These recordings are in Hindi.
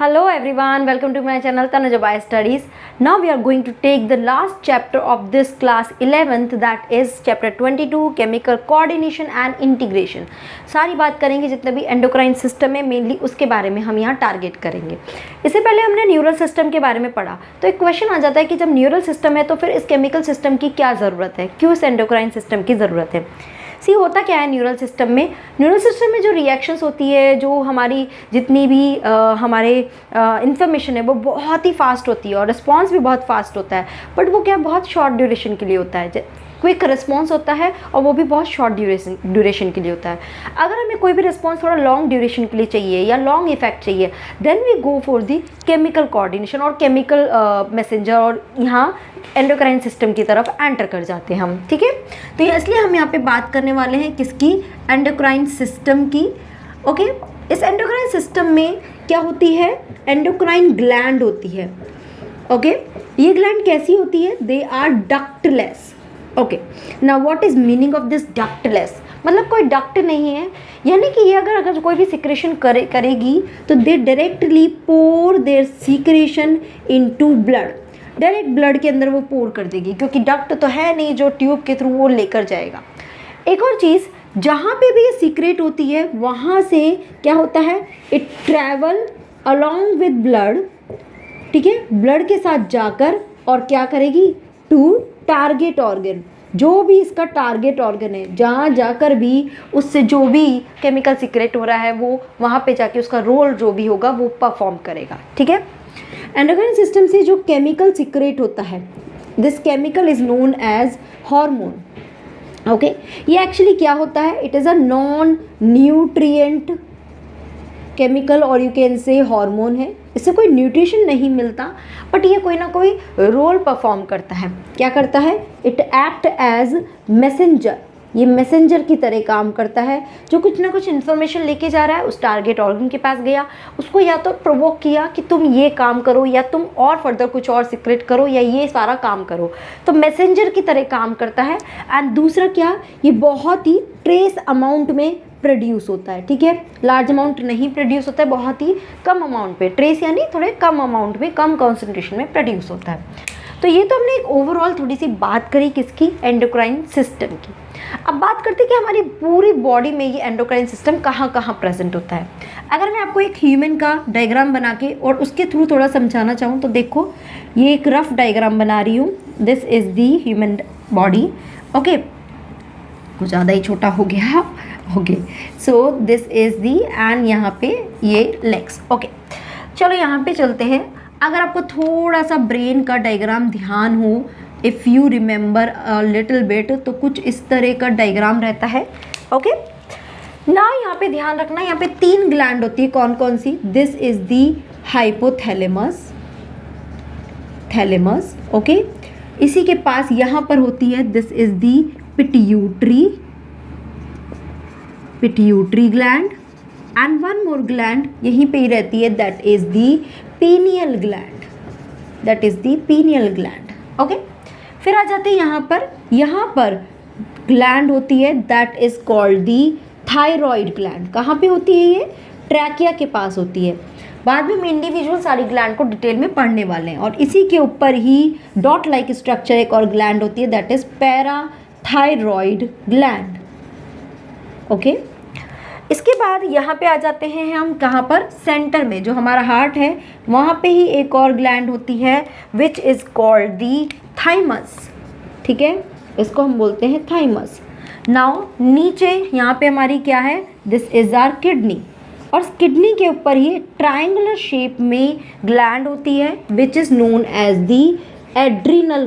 Hello everyone, welcome to my channel Tanuja Bai Studies. Now we are going to take the last chapter of this class 11th, that is chapter 22 chemical coordination and integration. सारी बात करेंगे जितने भी एंडोक्राइन सिस्टम है मेनली उसके बारे में हम यहाँ टारगेट करेंगे. इससे पहले हमने न्यूरल सिस्टम के बारे में पढ़ा, तो एक क्वेश्चन आ जाता है कि जब न्यूरल सिस्टम है तो फिर इस केमिकल सिस्टम की क्या ज़रूरत है, क्यों इस एंडोक्राइन सिस्टम की ज़रूरत है. सी होता क्या है न्यूरल सिस्टम में जो रिएक्शंस होती है, जो हमारी जितनी भी हमारे इंफॉर्मेशन है वो बहुत ही फास्ट होती है और रिस्पॉन्स भी बहुत फास्ट होता है. बट वो क्या बहुत शॉर्ट ड्यूरेशन के लिए होता है, क्विक रिस्पॉन्स होता है और वो भी बहुत शॉर्ट ड्यूरेशन के लिए होता है. अगर हमें कोई भी रिस्पॉन्स थोड़ा लॉन्ग ड्यूरेशन के लिए चाहिए या लॉन्ग इफेक्ट चाहिए, then we go for the chemical coordination और केमिकल मैसेंजर, और यहाँ एंडोक्राइन सिस्टम की तरफ एंटर कर जाते हैं हम. ठीक है, तो इसलिए हम यहाँ पे बात करने वाले हैं किसकी, एंडोक्राइन सिस्टम की. ओके, इस एंडोक्राइन सिस्टम में क्या होती है, एंडोक्राइन ग्लैंड होती है. ओके, ये ग्लैंड कैसी होती है, they are ductless. Okay, now what is meaning of this ductless, मतलब कोई डक्ट नहीं है, यानी कि ये अगर कोई भी सिक्रेशन करेगी तो they directly pour their secretion into blood, direct blood के अंदर वो पोर कर देगी, क्योंकि डक्ट तो है नहीं जो ट्यूब के थ्रू वो लेकर जाएगा. एक और चीज़, जहाँ पे भी ये सीक्रेट होती है वहाँ से क्या होता है, it travel along with blood. ठीक है, ब्लड के साथ जाकर और क्या करेगी, टू टारगेट ऑर्गन, जो भी इसका टारगेट ऑर्गन है, जहाँ जाकर भी उससे जो भी केमिकल सीक्रेट हो रहा है वो वहाँ पे जाके उसका रोल जो भी होगा वो परफॉर्म करेगा. ठीक है, एंडोक्राइन सिस्टम से जो केमिकल सीक्रेट होता है, this chemical is known as hormone. Okay, ये एक्चुअली क्या होता है, it is a non nutrient chemical और यू कैन से हार्मोन है. इससे कोई न्यूट्रिशन नहीं मिलता, बट ये कोई ना कोई रोल परफॉर्म करता है. क्या करता है, इट एक्ट एज मैसेंजर, ये मैसेंजर की तरह काम करता है, जो कुछ ना कुछ इन्फॉर्मेशन लेके जा रहा है, उस टारगेट ऑर्गन के पास गया, उसको या तो प्रोवोक किया कि तुम ये काम करो या तुम और फर्दर कुछ और सीक्रेट करो या ये सारा काम करो, तो मैसेंजर की तरह काम करता है. एंड दूसरा क्या, ये बहुत ही ट्रेस अमाउंट में प्रोड्यूस होता है. ठीक है, लार्ज अमाउंट नहीं प्रोड्यूस होता है, बहुत ही कम अमाउंट पे, ट्रेस यानी थोड़े कम अमाउंट में, कम कॉन्सेंट्रेशन में प्रोड्यूस होता है. तो ये तो हमने एक ओवरऑल थोड़ी सी बात करी किसकी, एंडोक्राइन सिस्टम की. अब बात करते हैं कि हमारी पूरी बॉडी में ये एंडोक्राइन सिस्टम कहाँ कहाँ प्रेजेंट होता है. अगर मैं आपको एक ह्यूमन का डायग्राम बना के और उसके थ्रू थोड़ा समझाना चाहूँ तो देखो, ये एक रफ डायग्राम बना रही हूँ. This is the human body. Okay, कुछ ज़्यादा ही छोटा हो गया. Okay, so this is the, and यहाँ पे ये लेग्स. ओके, चलो यहाँ पे चलते हैं. अगर आपको थोड़ा सा ब्रेन का डायग्राम ध्यान हो, if you remember a little bit, तो कुछ इस तरह का डायग्राम रहता है. ओके, ना यहाँ पे ध्यान रखना, यहाँ पे 3 ग्लैंड होती है. कौन कौन सी, this is the hypothalamus, thalamus. Okay, इसी के पास यहाँ पर होती है, this is the pituitary gland, and one more gland यहीं पे ही रहती है, that is the pineal gland, that is the pineal gland. Okay, फिर आ जाते हैं यहाँ पर ग्लैंड होती है, that is called the thyroid gland. कहाँ पे होती है ये, ट्रैकिया के पास होती है. बाद में हम इंडिविजुअल सारी ग्लैंड को डिटेल में पढ़ने वाले हैं. और इसी के ऊपर ही डॉट लाइक स्ट्रक्चर एक और ग्लैंड होती है, that is parathyroid gland. Okay, इसके बाद यहाँ पे आ जाते हैं हम कहाँ पर, सेंटर में जो हमारा हार्ट है वहाँ पे ही एक और ग्लैंड होती है, which is called the thymus. ठीक है, इसको हम बोलते हैं थाइमस. नाउ नीचे यहाँ पे हमारी क्या है, दिस इज़ आवर किडनी, और किडनी के ऊपर ही ट्रायंगुलर शेप में ग्लैंड होती है, which is known as the adrenal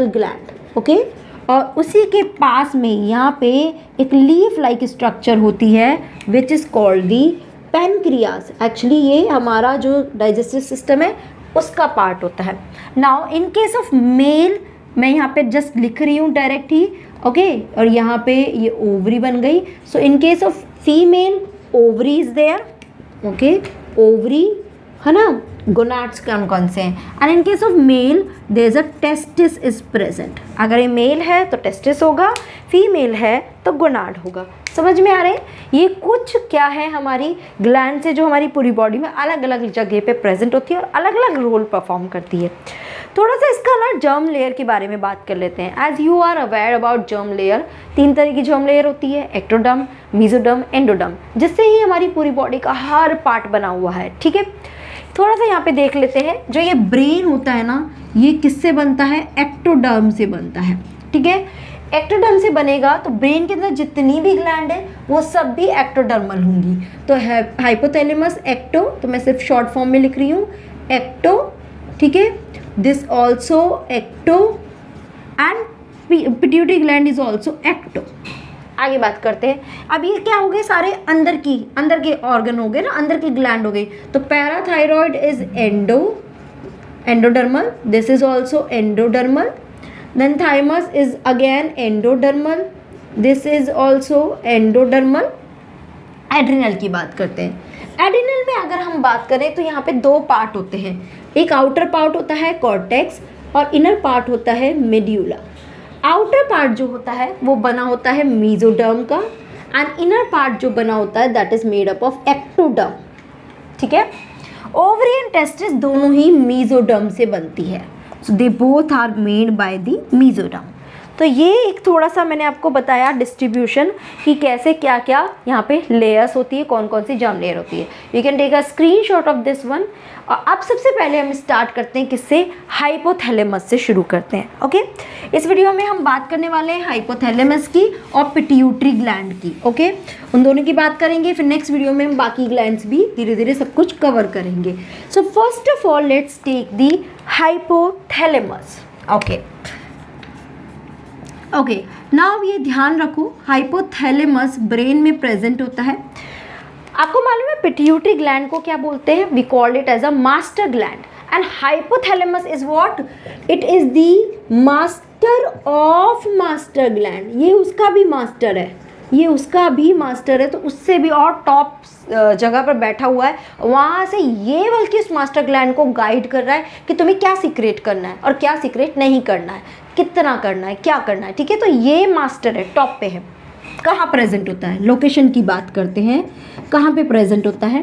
gland. Okay, और उसी के पास में यहाँ पे एक लीफ लाइक स्ट्रक्चर होती है, which is called the pancreas. Actually ये हमारा जो डाइजेस्टिव सिस्टम है उसका पार्ट होता है. Now in case of mail, मैं यहाँ पे जस्ट लिख रही हूँ डायरेक्ट ही. ओके, और यहाँ पे ये ओवरी बन गई. So in case of female, ovary is there. Okay, ovary है ना, गोनाड्स कौन कौन से हैं, and in case of male there is a testis is present. अगर ये मेल है तो टेस्टिस होगा, फीमेल है तो गोनाड होगा. समझ में आ रहे हैं? ये कुछ क्या है हमारी ग्लैंड से जो हमारी पूरी बॉडी में अलग अलग जगह पे प्रेजेंट होती है और अलग अलग रोल परफॉर्म करती है। थोड़ा सा इसका ना जर्म लेयर के बारे में बात कर लेते हैं। As you are aware about germ layer, 3 तरह की जर्म लेयर होती है, एक्टोडर्म, मेसोडर्म, एंडोडर्म, जिससे ही हमारी पूरी बॉडी का हर पार्ट बना हुआ है। ठीक है, थोड़ा सा यहाँ पे देख लेते हैं। जो ये ब्रेन होता है ना, ये किससे बनता है? एक्टोडर्म से बनता है। ठीक है, एक्टोडर्म से बनेगा तो ब्रेन के अंदर जितनी भी ग्लैंड है वो सब भी एक्टोडर्मल होंगी। तो हाइपोथैलेमस, एक्टो, तो मैं सिर्फ शॉर्ट फॉर्म में लिख रही हूँ एक्टो। ठीक है, this also ecto and pituitary gland is also ecto. आगे बात करते हैं। अब ये क्या हो गए? सारे अंदर के ऑर्गन हो गए ना, अंदर की ग्लैंड हो गई। तो parathyroid is endodermal, this is also endodermal. Then thymus is again endodermal, this is also endodermal। Adrenal की बात करते हैं। एड्रिनल में अगर हम बात करें तो यहाँ पे 2 पार्ट होते हैं। एक आउटर पार्ट होता है कॉर्टेक्स और इनर पार्ट होता है मेड्यूला। आउटर पार्ट जो होता है वो बना होता है मेसोडर्म का एंड इनर पार्ट जो बना होता है that is made up of ectoderm. ठीक है, ओवरी एंड टेस्टिस दोनों ही मेसोडर्म से बनती है। So they both are made by the mesoderm। तो ये एक थोड़ा सा मैंने आपको बताया डिस्ट्रीब्यूशन कि कैसे क्या क्या यहाँ पे लेयर्स होती है, कौन कौन सी जर्म लेयर होती है। You can take a screenshot of this one. और अब सबसे पहले हम स्टार्ट करते हैं किससे? हाइपोथैलेमस से शुरू करते हैं। ओके, इस वीडियो में हम बात करने वाले हैं हाइपोथैलेमस की और पिट्यूटरी ग्लैंड की। ओके, उन दोनों की बात करेंगे, फिर नेक्स्ट वीडियो में हम बाकी ग्लैंड्स भी धीरे धीरे सब कुछ कवर करेंगे। So first of all let's take the hypothalamus. Okay, now ये ध्यान रखो, हाइपोथैलेमस ब्रेन में प्रेजेंट होता है। आपको मालूम है पिट्यूटरी ग्लैंड को क्या बोलते हैं? We called it as a master gland and hypothalamus is what? It is the master of master gland. ये उसका भी मास्टर है, ये उसका भी मास्टर है, तो उससे भी और टॉप जगह पर बैठा हुआ है। वहाँ से ये बल्कि उस मास्टर ग्लैंड को गाइड कर रहा है कि तुम्हें क्या सीक्रेट करना है और क्या सीक्रेट नहीं करना है, कितना करना है, क्या करना है। ठीक है, तो ये मास्टर है, टॉप पे है। कहाँ प्रेजेंट होता है? लोकेशन की बात करते हैं, कहाँ पे प्रेजेंट होता है?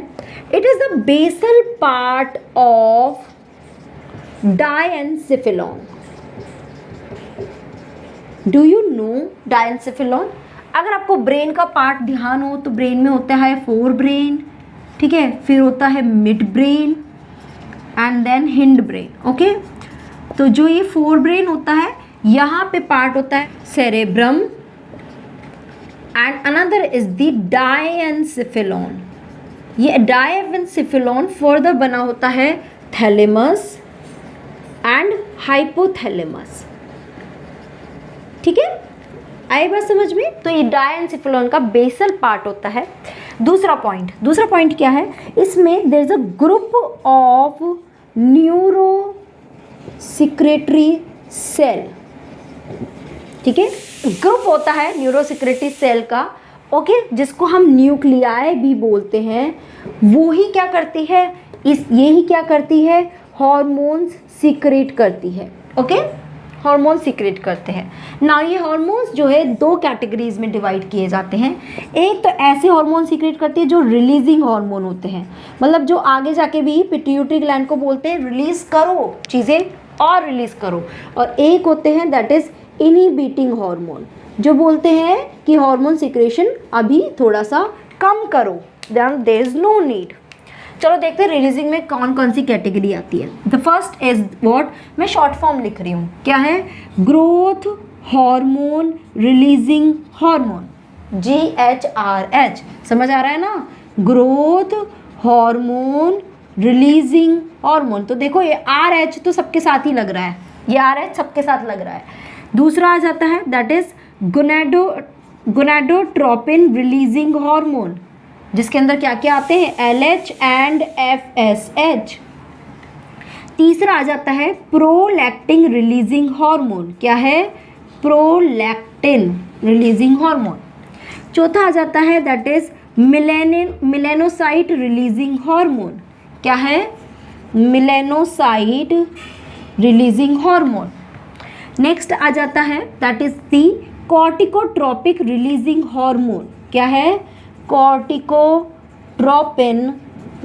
It is the basal part of diencephalon. Do you know diencephalon? अगर आपको ब्रेन का पार्ट ध्यान हो तो ब्रेन में होता है फोर ब्रेन, ठीक है, फिर होता है mid brain and then hind brain. Okay, तो जो ये फोर ब्रेन होता है यहाँ पे पार्ट होता है cerebrum and another is the diencephalon. ये डायेनसिफिलॉन फर्दर बना होता है थैलेमस एंड हाइपोथैलेमस। ठीक है, आई बात समझ में? तो ये डायेनसिफिलॉन का बेसल पार्ट होता है। दूसरा पॉइंट क्या है? इसमें there is a group of neuro secretory cell. ठीक है, ग्रुप होता है न्यूरो सिक्रेटरी सेल का, ओके, जिसको हम न्यूक्लियाई भी बोलते हैं। वो ही क्या करती है? ये ही क्या करती है? हॉर्मोन्स सीक्रेट करती है। ओके, हार्मोन सीक्रेट करते हैं ना। ये हार्मोन्स जो है 2 कैटेगरीज में डिवाइड किए जाते हैं। एक तो ऐसे हार्मोन सीक्रेट करती है जो रिलीजिंग हार्मोन होते हैं, मतलब जो आगे जाके भी पिट्यूटरी ग्लैंड को बोलते हैं रिलीज करो चीज़ें और रिलीज करो। और एक होते हैं दैट इज इनहिबिटिंग हार्मोन, जो बोलते हैं कि हार्मोन सीक्रेशन अभी थोड़ा सा कम करो, देयर इज नो नीड। चलो देखते हैं रिलीजिंग में कौन कौन सी कैटेगरी आती है। The first is what? मैं शॉर्ट फॉर्म लिख रही हूँ, क्या है? Growth hormone releasing hormone, GHRH। समझ आ रहा है ना? Growth hormone releasing hormone. तो देखो ये RH तो सबके साथ ही लग रहा है, ये RH सबके साथ लग रहा है। दूसरा आ जाता है that is gonadotropin releasing hormone, जिसके अंदर क्या क्या आते हैं? LH and FSH। तीसरा आ जाता है प्रोलैक्टिन रिलीजिंग हार्मोन, क्या है? Prolactin releasing hormone. चौथा आ जाता है that is melanocyte releasing hormone, क्या है? Melanocyte releasing hormone. नेक्स्ट आ जाता है that is the corticotropic releasing hormone, क्या है? कॉर्टिकोट्रोपिन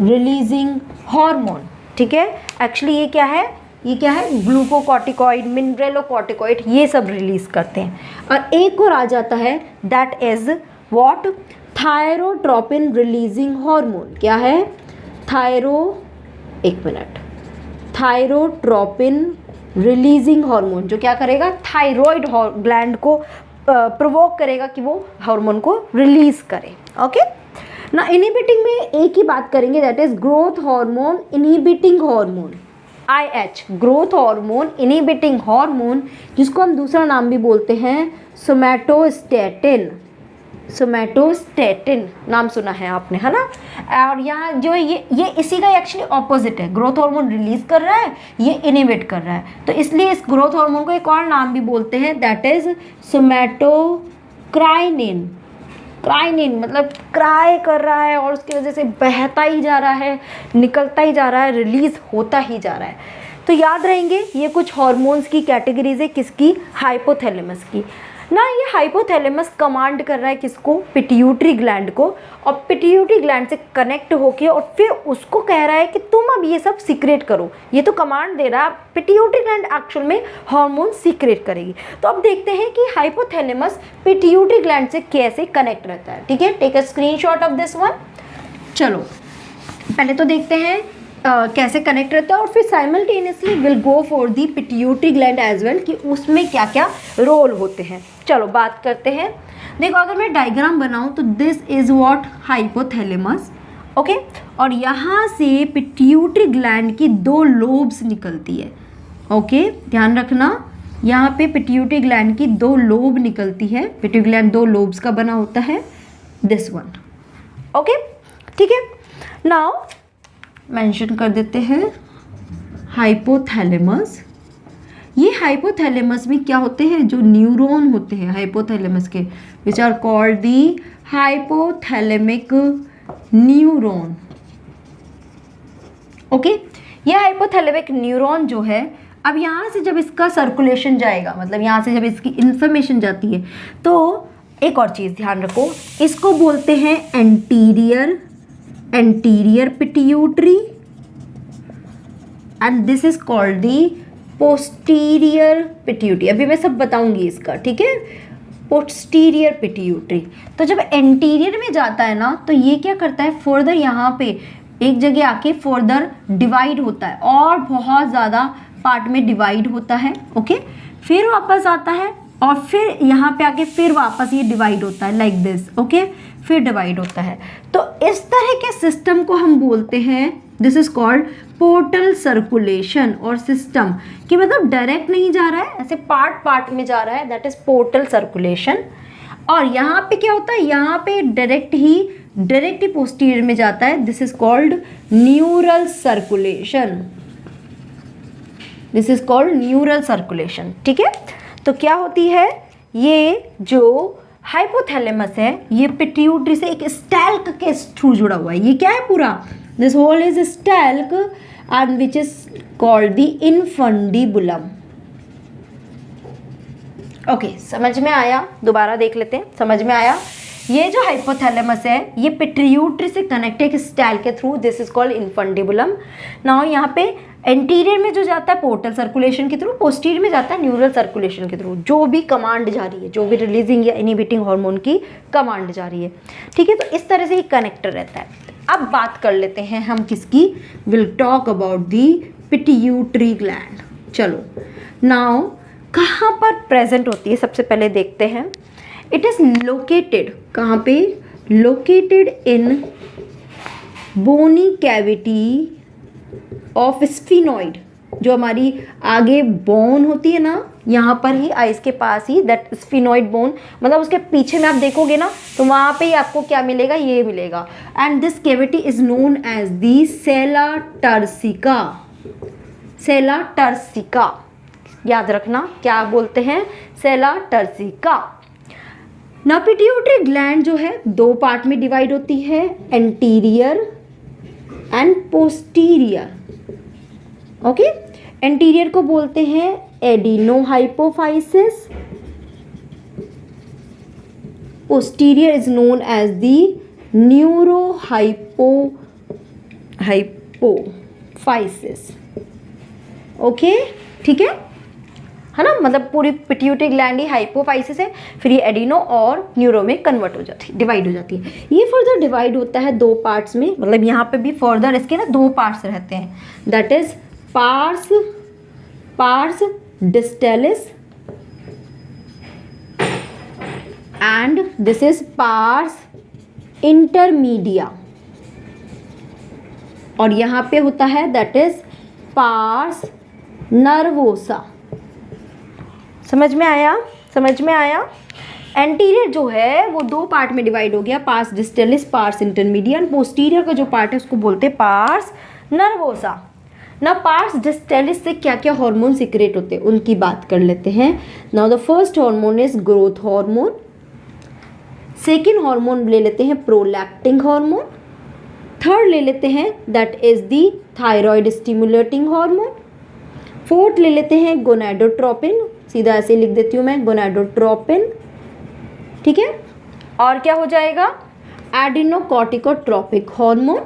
रिलीजिंग हार्मोन, ठीक है। एक्चुअली ये क्या है? ये क्या है? ग्लूकोकॉर्टिकॉइड, मिनरलोकॉर्टिकॉइड, ये सब रिलीज करते हैं। और एक और आ जाता है, that is what? Thyrotropin releasing hormone. क्या है? थायरोट्रोपिन रिलीजिंग हार्मोन, जो क्या करेगा? थायराइड ग्लैंड को प्रोवोक करेगा कि वो हार्मोन को रिलीज करे। ओके ना, इनहिबिटिंग में एक ही बात करेंगे, that is growth hormone inhibiting hormone, IH, growth hormone inhibiting hormone, जिसको हम दूसरा नाम भी बोलते हैं सोमैटोस्टैटिन। सोमैटोस्टैटिन नाम सुना है आपने, है ना। और यहाँ जो ये इसी का एक्चुअली ऑपोजिट है, ग्रोथ हार्मोन रिलीज कर रहा है, ये इनहिबिट कर रहा है, तो इसलिए इस ग्रोथ हार्मोन को एक और नाम भी बोलते हैं, दैट इज सोमैटोकाइनिन। क्राइनिन मतलब क्राई कर रहा है और उसकी वजह से बहता ही जा रहा है, निकलता ही जा रहा है, रिलीज होता ही जा रहा है। तो याद रहेंगे ये कुछ हार्मोन्स की कैटेगरीज है, किसकी? हाइपोथैलेमस की ना। ये हाइपोथैलेमस कमांड कर रहा है किसको? पिट्यूटरी ग्लैंड को, और पिट्यूटरी ग्लैंड से कनेक्ट होके और फिर उसको कह रहा है कि तुम अब ये सब सीक्रेट करो। ये तो कमांड दे रहा है, पिट्यूटरी ग्लैंड एक्चुअल में हार्मोन सीक्रेट करेगी। तो अब देखते हैं कि हाइपोथैलेमस पिट्यूटरी ग्लैंड से कैसे कनेक्ट रहता है, ठीक है। Take a screenshot of this one. चलो पहले तो देखते हैं कैसे कनेक्ट रहता है, और फिर simultaneously will go for the pituitary gland as well, कि उसमें क्या क्या रोल होते हैं। चलो बात करते हैं। देखो अगर मैं डायग्राम बनाऊं तो this is what? Hypothalamus, okay. और यहाँ से पिट्यूटरी ग्लैंड की 2 लोब्स निकलती है, ओके। ध्यान रखना, यहाँ पे पिट्यूटरी ग्लैंड की 2 लोब निकलती है। पिट्यूटरी ग्लैंड 2 लोब्स का बना होता है, दिस वन, ओके, ठीक है। नाउ मेंशन कर देते हैं हाइपोथैलेमस। ये हाइपोथैलेमस में क्या होते हैं? जो न्यूरॉन होते हैं हाइपोथैलेमस के, which are called the hypothalamic neuron, okay. ये हाइपोथैलेमिक न्यूरॉन जो है, अब यहाँ से जब इसका सर्कुलेशन जाएगा, मतलब यहाँ से जब इसकी इंफॉर्मेशन जाती है, तो एक और चीज़ ध्यान रखो, इसको बोलते हैं anterior pituitary, and this is called the posterior pituitary. अभी मैं सब बताऊंगी इसका, ठीक है। पोस्टीरियर पिट्यूटरी, तो जब एंटीरियर में जाता है ना, तो ये क्या करता है? फर्दर यहाँ पे एक जगह आके फर्दर डिवाइड होता है, और बहुत ज़्यादा पार्ट में डिवाइड होता है, ओके। फिर वापस आता है, और फिर यहाँ पे आके फिर वापस ये डिवाइड होता है, लाइक दिस, ओके। फिर डिवाइड होता है। तो इस तरह के सिस्टम को हम बोलते हैं, this is called portal circulation और सिस्टम, कि मतलब डायरेक्ट नहीं जा रहा है, ऐसे पार्ट पार्ट में जा रहा है, दैट इज पोर्टल सर्कुलेशन। और यहाँ पे क्या होता है? यहाँ पे डायरेक्ट ही पोस्टीरियर में जाता है, this is called neural circulation, this is called neural circulation, ठीक है। तो क्या होती है? ये जो हाइपोथैलेमस है, ये पिट्यूटरी से एक स्टैल्क के थ्रू जुड़ा हुआ है। ये क्या है पूरा? This whole is stalk and which is called the infundibulum, okay. समझ में आया? दोबारा देख लेते हैं, समझ में आया? ये जो हाइपोथैलेमस है, ये पिट्यूटरी से कनेक्ट है एक स्टैल्क के through, this is called infundibulum. Now यहाँ पे एंटीरियर में जो जाता है पोर्टल सर्कुलेशन के थ्रू, पोस्टीरियर में जाता है न्यूरल सर्कुलेशन के थ्रू, जो भी कमांड जा रही है, जो भी रिलीजिंग या इनहिबिटिंग हार्मोन की कमांड जा रही है, ठीक है। तो इस तरह से ये कनेक्टर रहता है। अब बात कर लेते हैं हम किसकी? Will talk about the pituitary gland. चलो नाउ कहाँ पर प्रेजेंट होती है, सबसे पहले देखते हैं। इट इज लोकेटेड, कहाँ पे? Located in bony cavity of sphenoid, जो हमारी आगे बोन होती है ना, यहाँ पर ही आइस के पास ही, दैट स्फिनॉइड बोन, मतलब उसके पीछे में आप देखोगे ना, तो वहाँ पे ही आपको क्या मिलेगा? ये मिलेगा। And this cavity is known as the sella turcica, sella turcica, याद रखना क्या बोलते हैं? Sella turcica. ना पिट्यूटरी ग्लैंड जो है 2 पार्ट में डिवाइड होती है, anterior and posterior, okay. Anterior को बोलते हैं adenohypophysis, posterior is known as the hypophysis. Okay, ठीक है ना, मतलब पूरी पिट्यूटरी ग्लैंड ही हाइपोफाइसिस है, फिर ये एडिनो और न्यूरो में कन्वर्ट हो जाती है, डिवाइड हो जाती है। ये फर्दर डिवाइड होता है दो पार्ट्स में, मतलब यहाँ पे भी फर्दर इसके ना दो पार्ट्स रहते हैं, that is pars distalis and this is pars intermedia, और यहाँ पे होता है दैट इज पार्स नर्वोसा। समझ में आया, समझ में आया। एंटीरियर जो है वो दो पार्ट में डिवाइड हो गया, pars distalis, pars intermedia. Posterior का जो पार्ट है उसको बोलते हैं पार्स नर्वोसा। ना पार्स डिस्टेलिस से क्या क्या हार्मोन सिक्रेट होते हैं उनकी बात कर लेते हैं। Now the first hormone is growth hormone, second hormone ले लेते हैं प्रोलैक्टिन हार्मोन, थर्ड ले लेते हैं that is the thyroid stimulating hormone, fourth ले लेते हैं गोनाडोट्रोपिन, सीधा ऐसे लिख देती हूँ मैं गोनाडोट्रोपिन, ठीक है। और क्या हो जाएगा, एडिनोकॉर्टिकोट्रोपिक हार्मोन।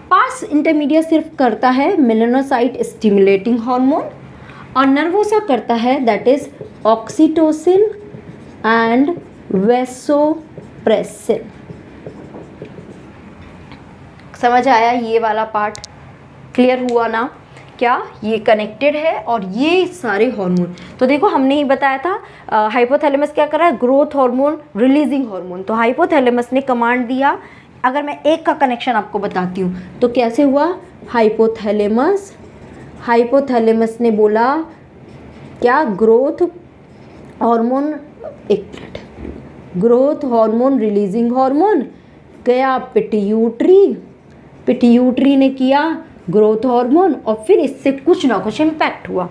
पार्स इंटरमीडिया सिर्फ करता है मेलानोसाइट स्टिमुलेटिंग हार्मोन, और नर्वोसा करता है that is oxytocin and vasopressin. समझ आया ये वाला पार्ट, क्लियर हुआ ना, क्या ये कनेक्टेड है और ये सारे हार्मोन। तो देखो हमने ही बताया था हाइपोथैलेमस क्या कर रहा है, ग्रोथ हार्मोन रिलीजिंग हार्मोन। तो हाइपोथैलेमस ने कमांड दिया, अगर मैं एक का कनेक्शन आपको बताती हूँ तो कैसे हुआ, हाइपोथैलेमस ने बोला क्या, ग्रोथ हार्मोन, एक minute, growth hormone releasing hormone गया पिट्यूटरी ने किया ग्रोथ हार्मोन, और फिर इससे कुछ ना कुछ इम्पैक्ट हुआ।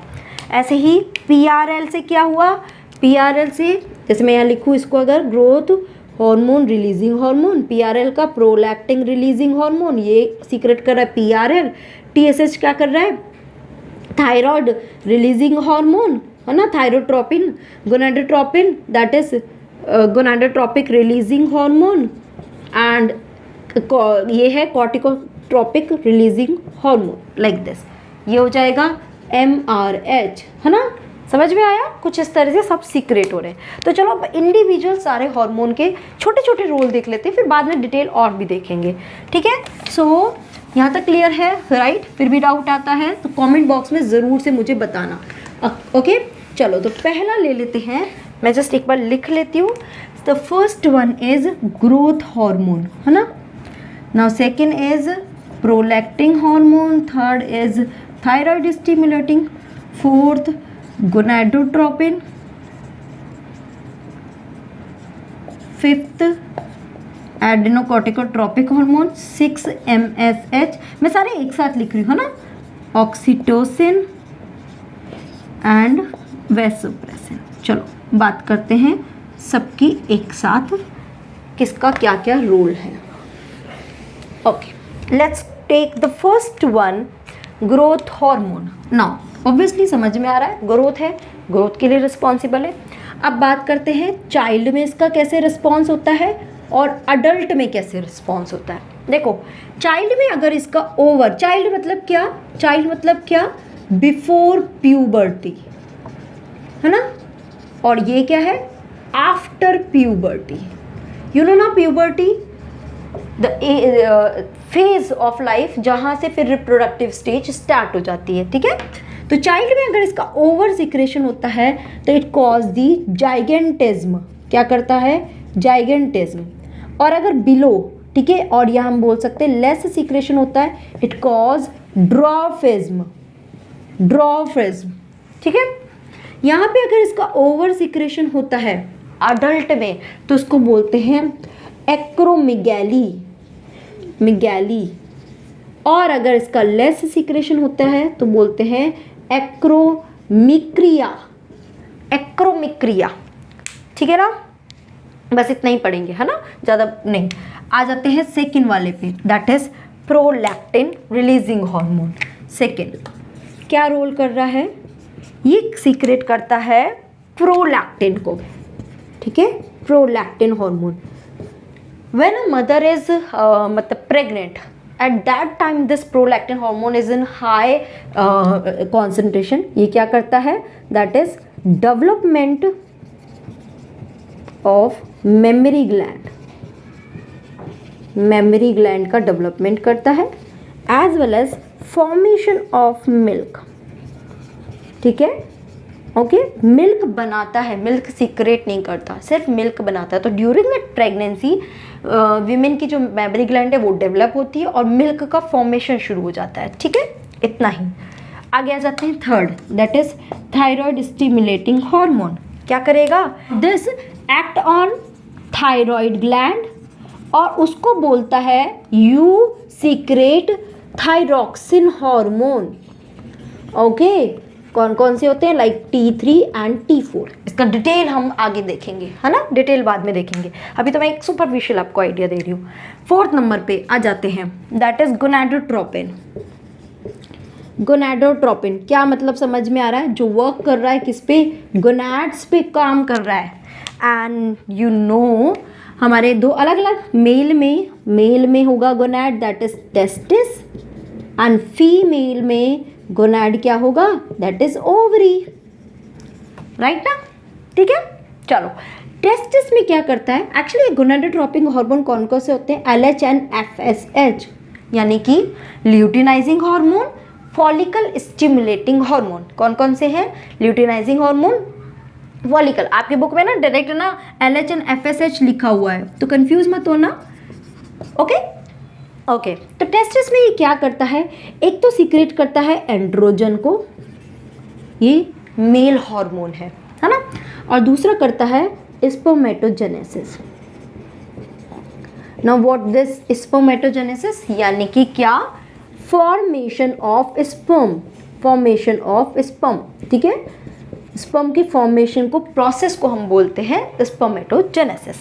ऐसे ही पीआरएल से क्या हुआ, पीआरएल से जैसे मैं यहाँ लिखूँ इसको, अगर growth hormone releasing hormone, PRL का प्रोलैक्टिन रिलीजिंग हार्मोन, ये सीक्रेट कर रहा है पीआरएल। टीएसएच क्या कर रहा है, थायराइड रिलीजिंग हार्मोन, है ना, thyrotropin, gonadotropin that is gonadotropic releasing hormone, and ये है कॉर्टिकोट्रोपिक रिलीजिंग हार्मोन, लाइक दिस। ये हो जाएगा MRH, है ना, समझ में आया। कुछ इस तरह से सब सीक्रेट हो रहे हैं। तो चलो अब इंडिविजुअल सारे हार्मोन के छोटे छोटे रोल देख लेते हैं, फिर बाद में डिटेल और भी देखेंगे, ठीक है। सो यहाँ तक क्लियर है, राइट। फिर भी डाउट आता है तो कमेंट बॉक्स में ज़रूर से मुझे बताना, ओके। चलो तो पहला ले लेते हैं, मैं जस्ट एक बार लिख लेती हूँ। The first one is growth hormone, है ना। Now second is prolactin hormone, third is thyroid stimulating, fourth gonadotropin, fifth adenocorticotropic hormone, 6 MSH, मैं सारे एक साथ लिख रही हूँ, है ना, ऑक्सीटोसिन एंड वेसोप्रेसिन। चलो बात करते हैं सबकी एक साथ, किसका क्या क्या रोल है। Okay, let's take the first one, growth hormone. Now obviously समझ में आ रहा है, ग्रोथ है, ग्रोथ के लिए रिस्पॉन्सिबल है। अब बात करते हैं चाइल्ड में इसका कैसे रिस्पॉन्स होता है और अडल्ट में कैसे रिस्पॉन्स होता है। देखो चाइल्ड में अगर इसका ओवर, चाइल्ड मतलब क्या, चाइल्ड मतलब क्या, बिफोर प्यूबर्टी, है ना, और ये क्या है, आफ्टर प्यूबर्टी। यू नो ना, puberty the phase of life जहाँ से फिर रिप्रोडक्टिव स्टेज स्टार्ट हो जाती है, ठीक है। तो चाइल्ड में अगर इसका ओवर सिक्रेशन होता है तो इट कॉज दी जाइगेंटिज्म, क्या करता है, जाइगेंटिज्म। और अगर बिलो, ठीक है, और यहाँ हम बोल सकते हैं लेस सिक्रेशन होता है, इट कॉज ड्रॉफिज्म, ड्रॉफिज्म, ठीक है। यहाँ पे अगर इसका ओवर सिक्रेशन होता है अडल्ट में तो उसको बोलते हैं एक्रोमेगैली, मिगैली, और अगर इसका लेस सिक्रेशन होता है तो बोलते हैं एक्रोमिक्रिया, एक्रोमिक्रिया, ठीक है ना। बस इतना ही पढ़ेंगे, है ना, ज़्यादा नहीं। आ जाते हैं सेकेंड वाले पे, that is prolactin releasing hormone. Second क्या रोल कर रहा है, ये सीक्रेट करता है प्रोलैक्टिन को, ठीक है, prolactin hormone. When a mother is मतलब pregnant, at that time this prolactin hormone is in high concentration. ये क्या करता है? That is development of mammary gland. Mammary gland का डेवलपमेंट करता है, as well as formation of milk. ठीक है, ओके. मिल्क बनाता है, मिल्क सीक्रेट नहीं करता, सिर्फ मिल्क बनाता है. तो ड्यूरिंग द प्रेगनेंसी वीमेन की जो मेमरी ग्लैंड है वो डेवलप होती है और मिल्क का फॉर्मेशन शुरू हो जाता है. ठीक है, इतना ही. आगे आ जाते हैं third, that is thyroid stimulating hormone. क्या करेगा? This act on thyroid gland और उसको बोलता है you secret thyroxine hormone. Okay, कौन कौन से होते हैं? Like T3 and T4. इसका डिटेल हम आगे देखेंगे, है ना, डिटेल बाद में देखेंगे. अभी तो मैं एक सुपरफिशियल आपको आइडिया दे रही हूँ. फोर्थ नंबर पे आ जाते हैं, दैट इज गोनाडोट्रोपिन. गोनाडोट्रोपिन क्या मतलब समझ में आ रहा है? जो वर्क कर रहा है किस पे? गोनाड्स पे काम कर रहा है. एंड यू नो हमारे दो अलग अलग, मेल में होगा gonad that is testis, and female में गोनाड क्या होगा? That is ovary. राइट ना? ठीक है, चलो. टेस्टिस में क्या करता है? एक्चुअली गोनाडोट्रोपिन हार्मोन कौन कौन से होते हैं? LH एंड FSH, यानी कि luteinizing hormone, follicle stimulating hormone. कौन कौन से हैं? Luteinizing hormone, follicle. आपकी बुक में ना डायरेक्ट ना LH एंड FSH लिखा हुआ है, तो कंफ्यूज मत होना. Okay okay. तो टेस्टिस में ये क्या करता है? एक तो सीक्रेट करता है एंड्रोजन को, ये मेल हार्मोन है ना, और दूसरा करता है spermatogenesis. Now what this spermatogenesis, यानी कि क्या? Formation of sperm, formation of sperm. ठीक है, स्पर्म की फॉर्मेशन को, प्रोसेस को हम बोलते हैं स्पर्मेटोजेनेसिस.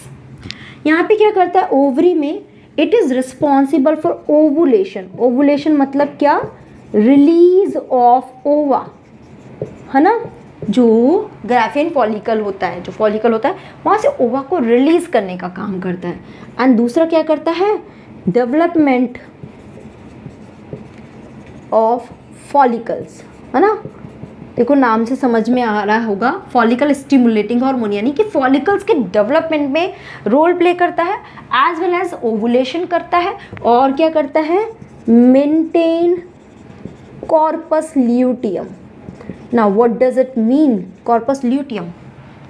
यहाँ पे क्या करता है? ओवरी में it is responsible for ovulation. Ovulation मतलब क्या? रिलीज ऑफ ओवा, है ना. जो ग्राफियन फॉलिकल होता है, जो फॉलिकल होता है वहाँ से ओवा को रिलीज करने का काम करता है. एंड दूसरा क्या करता है? डेवलपमेंट ऑफ फॉलिकल्स, है ना. देखो नाम से समझ में आ रहा होगा, फॉलिकल स्टिमुलेटिंग हार्मोन, यानी कि फॉलिकल्स के डेवलपमेंट में रोल प्ले करता है, एज वेल एज ओवुलेशन करता है, और क्या करता है? Maintain corpus luteum. Now what does it mean corpus luteum?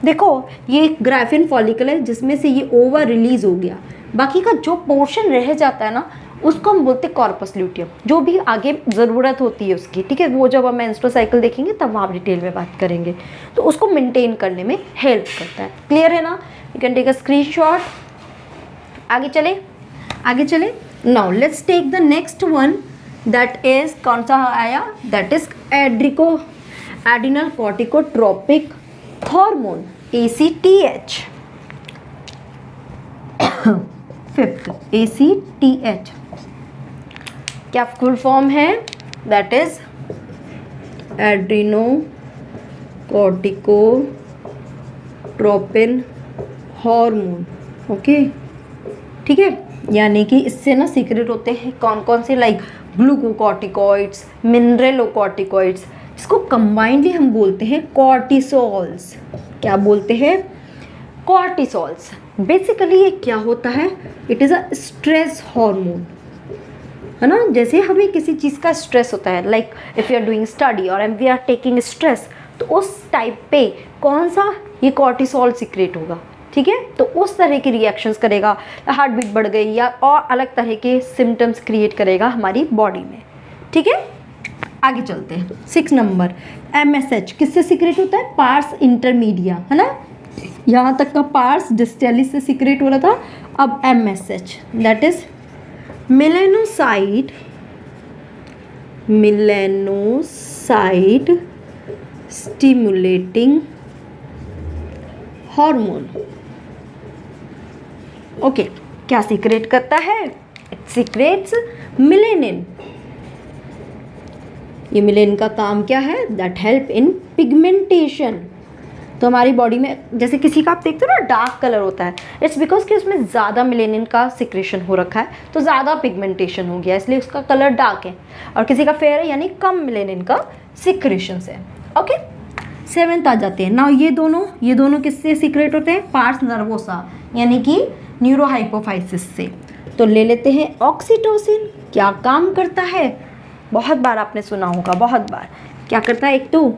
देखो ये एक ग्राफियन फॉलिकल है जिसमें से ये ओवा रिलीज हो गया, बाकी का जो पोर्शन रह जाता है ना उसको हम बोलते हैं कॉर्पस ल्यूटियम, जो भी आगे ज़रूरत होती है उसकी. ठीक है, वो जब हम मेंस्ट्रुअल साइकिल देखेंगे तब वहाँ डिटेल में बात करेंगे. तो उसको मेंटेन करने में हेल्प करता है. क्लियर है ना? You can take a screenshot. आगे चले. Now let's take the next one, that is कौन सा आया? That is adrenal corticotropic hormone, ACTH. Fifth, ACTH क्या फुल फॉर्म है? That is adreno corticotropin hormone. Okay, ठीक है, यानी कि इससे ना सीक्रेट होते हैं कौन कौन से? Like glucocorticoids, mineralocorticoids. इसको कंबाइंडली हम बोलते हैं कॉर्टिसोल्स. क्या बोलते हैं? कॉर्टिसोल्स. बेसिकली ये क्या होता है? It is a stress hormone, है ना. जैसे हमें किसी चीज़ का स्ट्रेस होता है, like if you are doing study और वी आर टेकिंग स्ट्रेस, तो उस टाइप पे कौन सा? ये कॉर्टिसोल सीक्रेट होगा. ठीक है, तो उस तरह की रिएक्शंस करेगा, हार्ट बीट बढ़ गई या और अलग तरह के सिम्टम्स क्रिएट करेगा हमारी बॉडी में. ठीक है, आगे चलते हैं. 6 नंबर, MSH किससे सीक्रेट होता है? पार्स इंटरमीडिया, है ना. यहाँ तक का पार्स डिस्टेलिस से सीक्रेट हो रहा था. अब MSH that is melanocyte stimulating hormone. Okay, क्या सीक्रेट करता है? It secrets melanin. ये मेलेनिन का काम क्या है? That help in pigmentation. तो तो हमारी बॉडी में जैसे किसी का आप देखते हो ना डार्क कलर होता है, इट्स बिकॉज कि उसमें ज़्यादा मेलेनिन का सिक्रेशन हो रखा है, तो ज़्यादा पिगमेंटेशन हो गया, इसलिए उसका कलर डार्क है। और किसी का फेयर है यानी कम मेलेनिन का सिक्रेशन है। ओके, 7th आ जाते हैं। नाउ ये दोनों किससे सीक्रेट होते हैं? पार्स नर्वोसा यानी कि न्यूरोहाइपोफाइसिस से। तो ले लेते हैं ऑक्सीटोसिन। क्या काम करता है? बहुत बार आपने सुना होगा, बहुत बार। क्या करता है? एक तो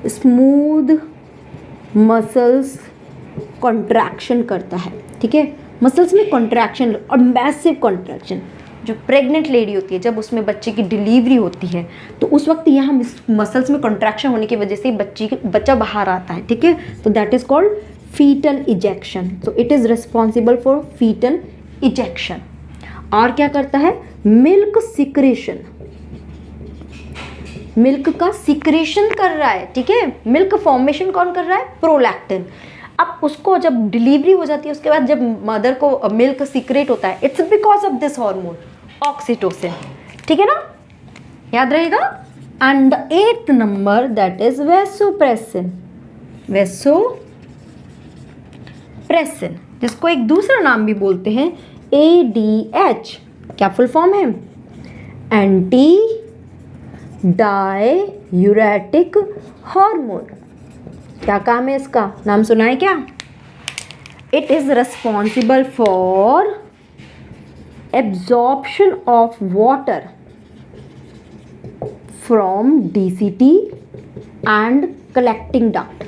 स्मूथ मसल्स कॉन्ट्रैक्शन करता है, ठीक है। मसल्स में कॉन्ट्रैक्शन और मैसिव कॉन्ट्रैक्शन, जो प्रेग्नेंट लेडी होती है जब उसमें बच्चे की डिलीवरी होती है तो उस वक्त यहाँ मसल्स में कॉन्ट्रैक्शन होने की वजह से बच्चा बाहर आता है, ठीक है। तो that is called fetal ejection. So it is responsible for fetal ejection. और क्या करता है? मिल्क सिक्रेशन, मिल्क का सिक्रेशन कर रहा है, ठीक है। मिल्क फॉर्मेशन कौन कर रहा है? प्रोलैक्टिन। अब उसको जब डिलीवरी हो जाती है उसके बाद जब मदर को मिल्क सीक्रेट होता है, it's because of this hormone oxytocin, ठीक है ना, याद रहेगा। And 8th number that is vasopressin. Vasopressin जिसको एक दूसरा नाम भी बोलते हैं ADH। क्या फुल फॉर्म है? Anti diuretic hormone. क्या काम है इसका? नाम सुना है क्या? It is responsible for absorption of water from DCT and collecting duct.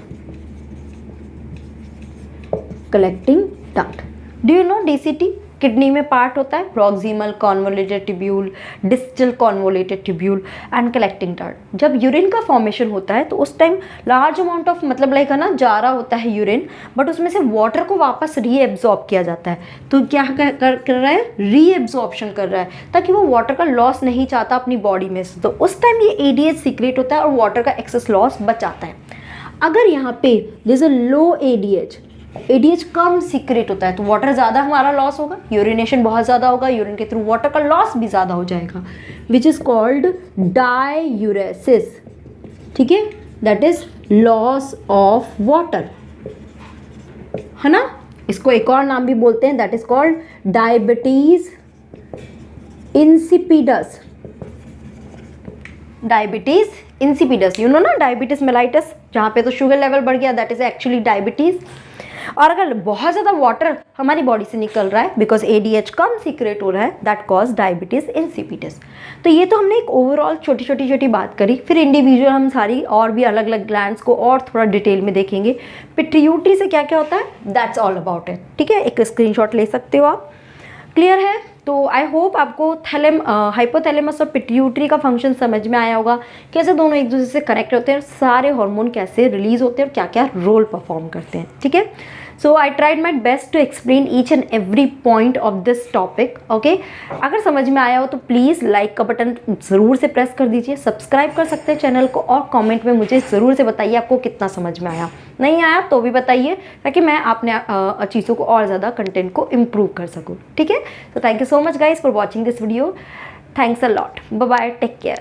Do you no DCT kidney में पार्ट होता है? Proximal convoluted tubule, distal convoluted tubule and collecting duct. जब यूरिन का फॉर्मेशन होता है तो उस टाइम लार्ज अमाउंट ऑफ मतलब लाइक है ना जा रहा होता है यूरिन, बट उसमें से वाटर को वापस रीएब्जॉर्ब किया जाता है। तो क्या कर रहा है? रीएब्जॉर्प्शन कर रहा है, ताकि वो वाटर का लॉस नहीं चाहता अपनी बॉडी में से। तो उस टाइम ये ADH सीक्रेट होता है और वाटर का एक्सेस लॉस बचाता है। अगर यहाँ पे this a low ADH come secret होता है तो वाटर ज़्यादा हमारा लॉस होगा, यूरिनेशन बहुत ज़्यादा होगा, यूरिन के थ्रू वाटर का लॉस भी ज़्यादा हो जाएगा, विच इज़ कॉल्ड डाययूरेसिस, ठीक है। That is loss of water, है ना। इसको एक और नाम भी बोलते हैं, that is called diabetes insipidus. Diabetes insipidus, you know ना, डायबिटीज मेलाइटस, जहाँ पे तो शुगर लेवल बढ़ गया, दैट इज एक्चुअली डायबिटीज। और अगर बहुत ज़्यादा वाटर हमारी बॉडी से निकल रहा है बिकॉज ADH कम सीक्रेट हो रहा है, दैट कॉज डायबिटीज इंसिपिडस। तो ये तो हमने एक ओवरऑल छोटी बात करी। फिर इंडिविजुअल हम सारी और भी अलग अलग ग्लैंड्स को और थोड़ा डिटेल में देखेंगे। पिट्यूटरी से क्या क्या होता है, दैट्स ऑल अबाउट इट, ठीक है। एक स्क्रीनशॉट ले सकते हो आप। क्लियर है? तो आई होप आपको हाइपोथैलेमस और पिट्यूटरी का फंक्शन समझ में आया होगा, कैसे दोनों एक दूसरे से कनेक्ट होते हैं, सारे हार्मोन कैसे रिलीज होते हैं और क्या क्या रोल परफॉर्म करते हैं, ठीक है। So I tried my best to explain each and every point of this topic, okay. अगर समझ में आया हो तो प्लीज़ लाइक का बटन ज़रूर से प्रेस कर दीजिए, सब्सक्राइब कर सकते हैं चैनल को, और कमेंट में मुझे ज़रूर से बताइए आपको कितना समझ में आया। नहीं आया तो भी बताइए, ताकि मैं अपने चीज़ों को और ज़्यादा कंटेंट को इम्प्रूव कर सकूँ, ठीक है। So thank you so much guys for watching this video. Thanks a lot. Bye bye. Take care.